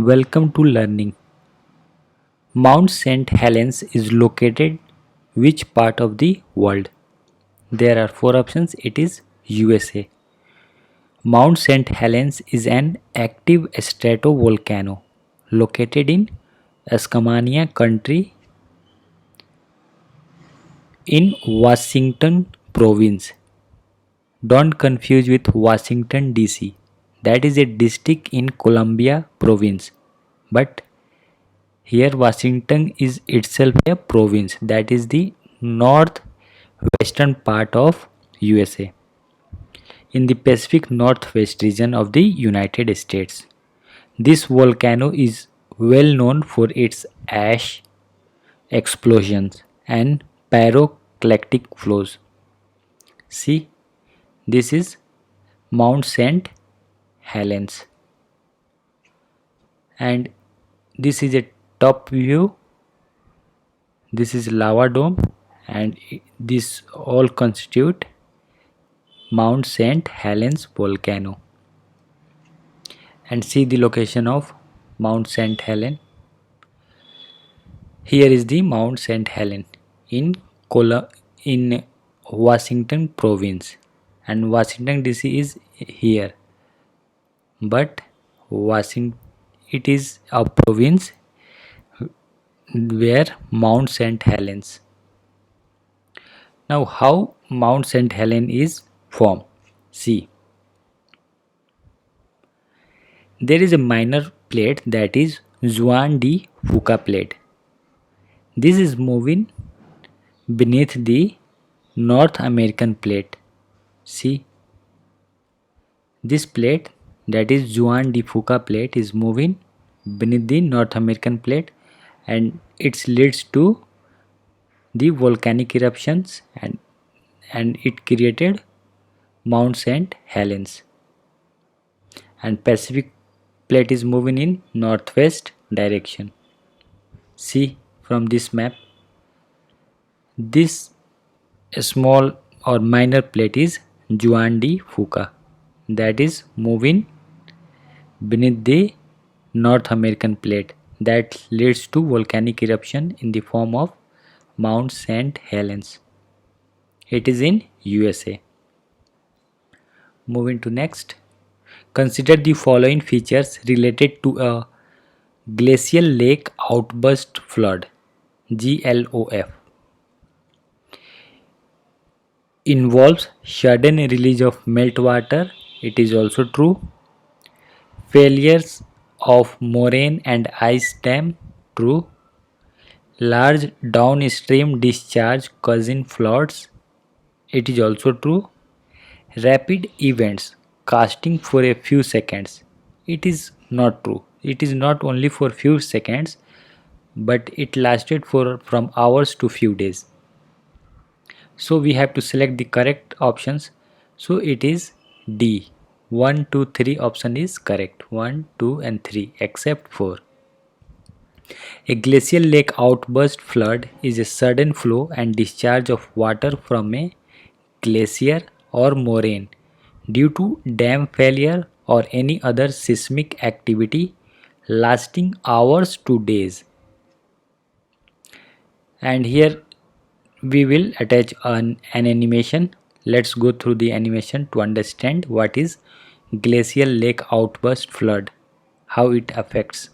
Welcome to learning. Mount St. Helens is located which part of the world? There are four options. It is USA. Mount St. Helens is an active stratovolcano located in Escamania country in Washington province. Don't confuse with Washington DC. That is a district in Columbia province. But here Washington is itself a province, that is the northwestern part of USA in the Pacific Northwest region of the United States. This volcano is well known for its ash explosions and pyroclastic flows. See, this is Mount St. Helens, and this is a top view. This is lava dome, and this all constitute Mount St. Helens volcano. And see the location of Mount St. Helen. Here is the Mount St. Helen in in Washington province, and Washington DC is here, but Washington, it is a province where Mount St. Helens. Now how Mount St. Helen is formed? See, there is a minor plate, that is Juan de Fuca plate. This is moving beneath the North American plate. See, this plate, that is Juan de Fuca plate, is moving beneath the North American plate, and it leads to the volcanic eruptions, and it created Mount St. Helens. And Pacific plate is moving in northwest direction. See from this map, this small or minor plate is Juan de Fuca, that is moving beneath the North American plate, that leads to volcanic eruption in the form of Mount St. Helens. It is in USA. Moving to next. Consider the following features related to a glacial lake outburst flood, GLOF. Involves sudden release of meltwater. It is also true. Failures of moraine and ice dam. True. Large downstream discharge causing floods. It is also true. Rapid events casting for a few seconds. It is not true. It is not only for few seconds, but it lasted for from hours to few days. So we have to select the correct options. So it is D. 1, 2, 3 option is correct. 1, 2 and 3 except 4. A glacial lake outburst flood is a sudden flow and discharge of water from a glacier or moraine due to dam failure or any other seismic activity lasting hours to days. And here we will attach an animation. Let's go through the animation to understand what is glacial lake outburst flood, how it affects.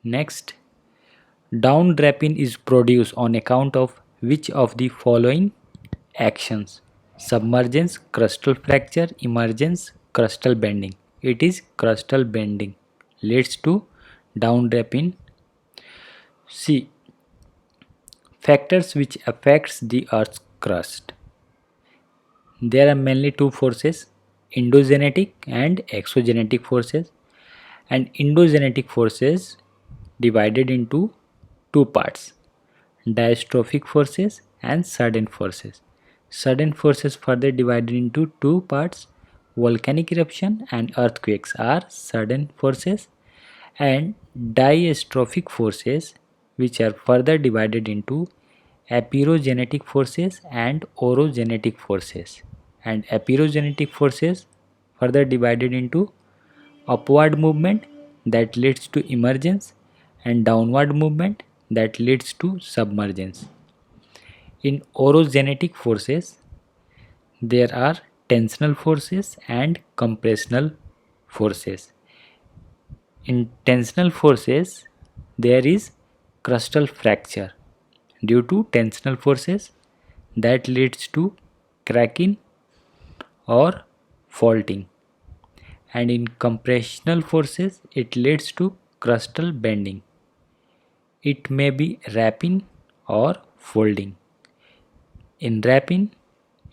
Next, downdrapping is produced on account of which of the following actions? Submergence, crustal fracture, emergence, crustal bending. It is crustal bending leads to downdrapping. See, factors which affects the earth's crust. There are mainly two forces, endogenetic and exogenetic forces, and endogenetic forces divided into two parts, diastrophic forces and sudden forces. Sudden forces further divided into two parts. Volcanic eruption and earthquakes are sudden forces, and diastrophic forces, which are further divided into aperogenetic forces and orogenetic forces. And aperogenetic forces further divided into upward movement that leads to emergence and downward movement that leads to submergence. In orogenetic forces, there are tensional forces and compressional forces. In tensional forces, there is crustal fracture due to tensional forces that leads to cracking or faulting, and in compressional forces it leads to crustal bending. It may be wrapping or folding. In wrapping,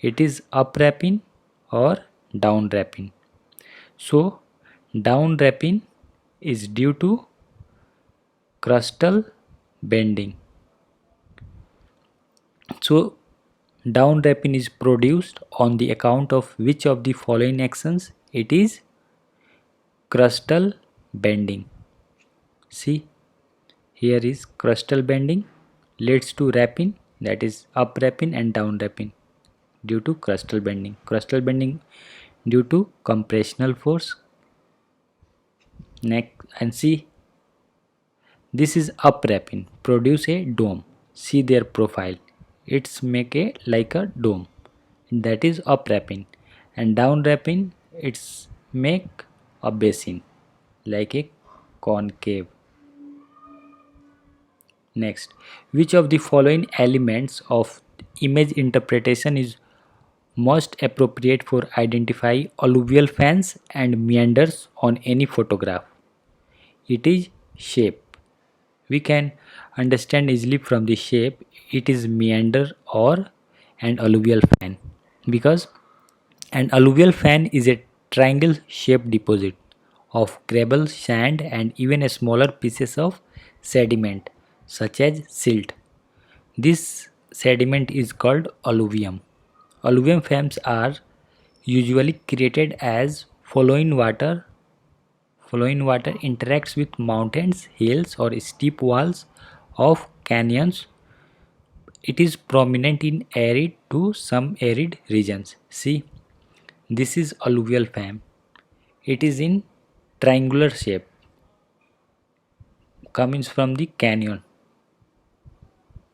it is up wrapping or down wrapping. So down wrapping is due to crustal bending. So down wrapping is produced on the account of which of the following actions? It is crustal bending. See, here is crustal bending leads to wrapping, that is up wrapping and down wrapping due to crustal bending. Crustal bending due to compressional force. Next, and see, this is up wrapping, produce a dome. See their profile. It's make a like a dome. That is up wrapping, and down wrapping it's make a basin like a concave. Next, which of the following elements of image interpretation is most appropriate for identify alluvial fans and meanders on any photograph? It is shape. We can understand easily from the shape it is meander or an alluvial fan, because an alluvial fan is a triangle shaped deposit of gravel, sand, and even a smaller pieces of sediment such as silt. This sediment is called alluvium. Alluvium fans are usually created as flowing water interacts with mountains, hills, or steep walls of canyons. It is prominent in arid to some arid regions. See, this is alluvial fan. It is in triangular shape, comes from the canyon.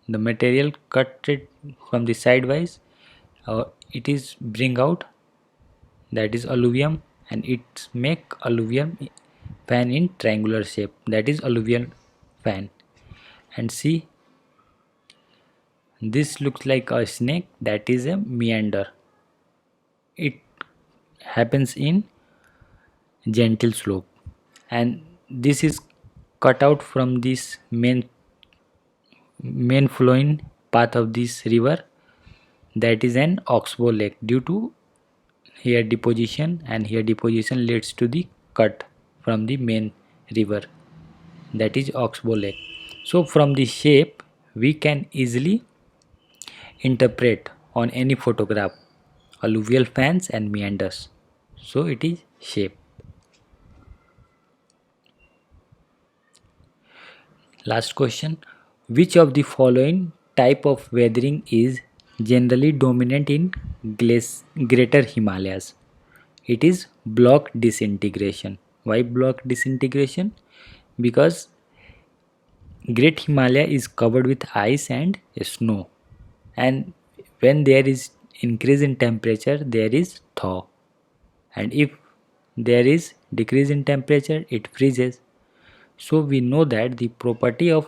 The material cut it from the sidewise, it is bring out, that is alluvium, and it make alluvium fan in triangular shape, that is alluvial fan. And see, this looks like a snake, that is a meander. It happens in gentle slope, and this is cut out from this main flowing path of this river, that is an oxbow lake. Due to here deposition and here deposition leads to the cut from the main river, that is oxbow lake. So from the shape we can easily interpret on any photograph alluvial fans and meanders. So it is shape. Last question, which of the following type of weathering is generally dominant in greater Himalayas? It is block disintegration. Why block disintegration? Because Great Himalaya is covered with ice and snow, and when there is increase in temperature there is thaw, and if there is decrease in temperature it freezes. So we know that the property of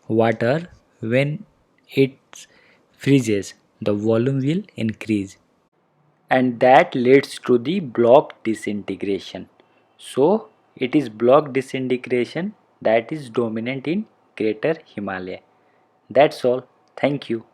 water, when it freezes the volume will increase, and that leads to the block disintegration. So it is block disintegration that is dominant in greater Himalaya. That's all. Thank you.